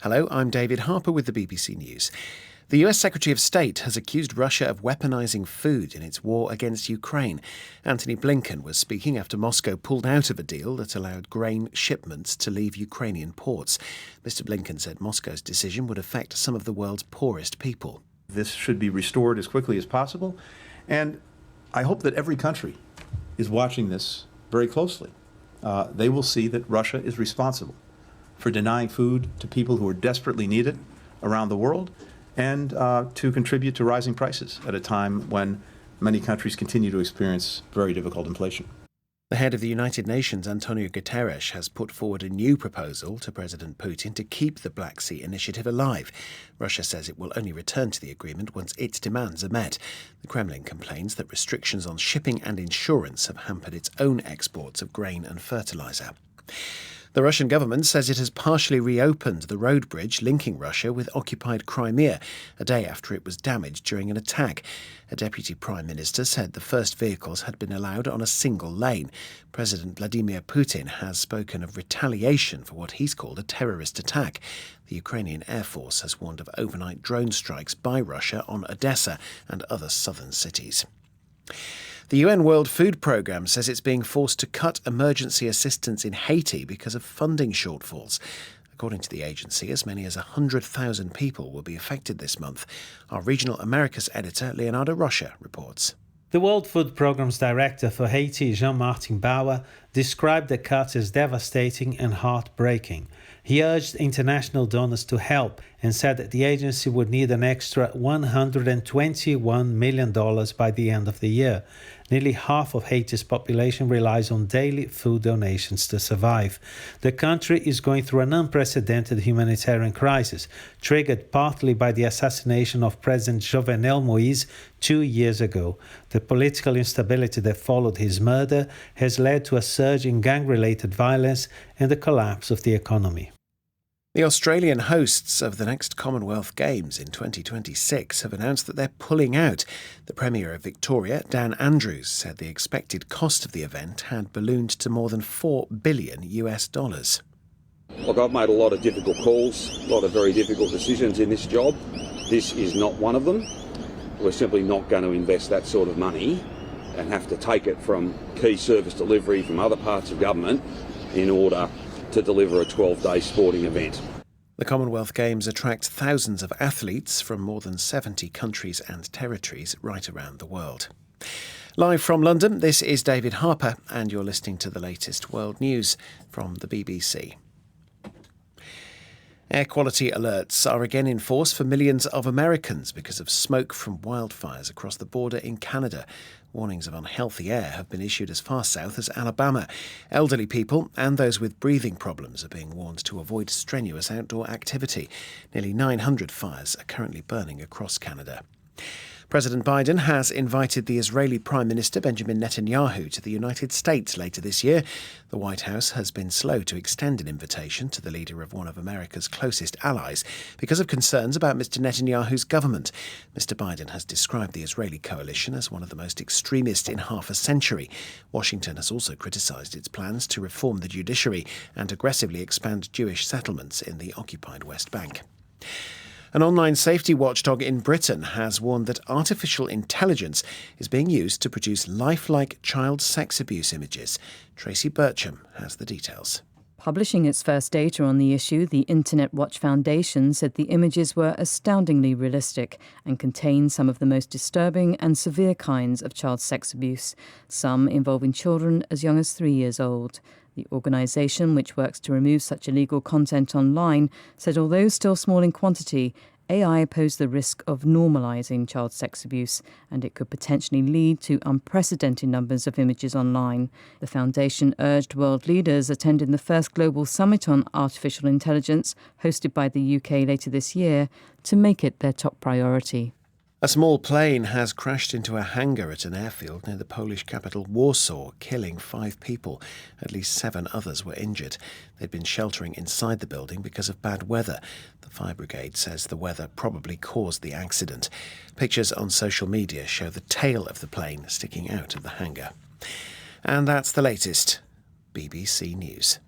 Hello, I'm David Harper with the BBC News. The US Secretary of State has accused Russia of weaponising food in its war against Ukraine. Antony Blinken was speaking after Moscow pulled out of a deal that allowed grain shipments to leave Ukrainian ports. Mr. Blinken said Moscow's decision would affect some of the world's poorest people. This should be restored as quickly as possible, and I hope that every country is watching this very closely. They will see that Russia is responsible for denying food to people who are desperately need it around the world, and to contribute to rising prices at a time when many countries continue to experience very difficult inflation. The head of the United Nations, Antonio Guterres, has put forward a new proposal to President Putin to keep the Black Sea Initiative alive. Russia says it will only return to the agreement once its demands are met. The Kremlin complains that restrictions on shipping and insurance have hampered its own exports of grain and fertiliser. The Russian government says it has partially reopened the road bridge linking Russia with occupied Crimea, a day after it was damaged during an attack. A deputy prime minister said the first vehicles had been allowed on a single lane. President Vladimir Putin has spoken of retaliation for what he's called a terrorist attack. The Ukrainian Air Force has warned of overnight drone strikes by Russia on Odessa and other southern cities. The UN World Food Programme says it's being forced to cut emergency assistance in Haiti because of funding shortfalls. According to the agency, as many as 100,000 people will be affected this month. Our Regional Americas editor, Leonardo Rocha, reports. The World Food Programme's director for Haiti, Jean-Martin Bauer, described the cuts as devastating and heartbreaking. He urged international donors to help and said that the agency would need an extra $121 million by the end of the year. Nearly half of Haiti's population relies on daily food donations to survive. The country is going through an unprecedented humanitarian crisis, triggered partly by the assassination of President Jovenel Moïse 2 years ago. The political instability that followed his murder has led to a surge in gang-related violence and the collapse of the economy. The Australian hosts of the next Commonwealth Games in 2026 have announced that they're pulling out. The Premier of Victoria, Dan Andrews, said the expected cost of the event had ballooned to more than $4 billion. Look, I've made a lot of difficult calls, a lot of very difficult decisions in this job. This is not one of them. We're simply not going to invest that sort of money and have to take it from key service delivery from other parts of government in order to deliver a 12-day sporting event. The Commonwealth Games attract thousands of athletes from more than 70 countries and territories right around the world. Live from London, this is David Harper, and you're listening to the latest world news from the BBC. Air quality alerts are again in force for millions of Americans because of smoke from wildfires across the border in Canada. Warnings of unhealthy air have been issued as far south as Alabama. Elderly people and those with breathing problems are being warned to avoid strenuous outdoor activity. Nearly 900 fires are currently burning across Canada. President Biden has invited the Israeli Prime Minister Benjamin Netanyahu to the United States later this year. The White House has been slow to extend an invitation to the leader of one of America's closest allies because of concerns about Mr. Netanyahu's government. Mr. Biden has described the Israeli coalition as one of the most extremist in half a century. Washington has also criticised its plans to reform the judiciary and aggressively expand Jewish settlements in the occupied West Bank. An online safety watchdog in Britain has warned that artificial intelligence is being used to produce lifelike child sex abuse images. Tracy Bircham has the details. Publishing its first data on the issue, the Internet Watch Foundation said the images were astoundingly realistic and contained some of the most disturbing and severe kinds of child sex abuse, some involving children as young as 3 years old. The organisation, which works to remove such illegal content online, said although still small in quantity, AI posed the risk of normalising child sex abuse, and it could potentially lead to unprecedented numbers of images online. The foundation urged world leaders attending the first global summit on artificial intelligence, hosted by the UK later this year, to make it their top priority. A small plane has crashed into a hangar at an airfield near the Polish capital Warsaw, killing 5 people. At least 7 others were injured. They'd been sheltering inside the building because of bad weather. The fire brigade says the weather probably caused the accident. Pictures on social media show the tail of the plane sticking out of the hangar. And that's the latest. BBC News.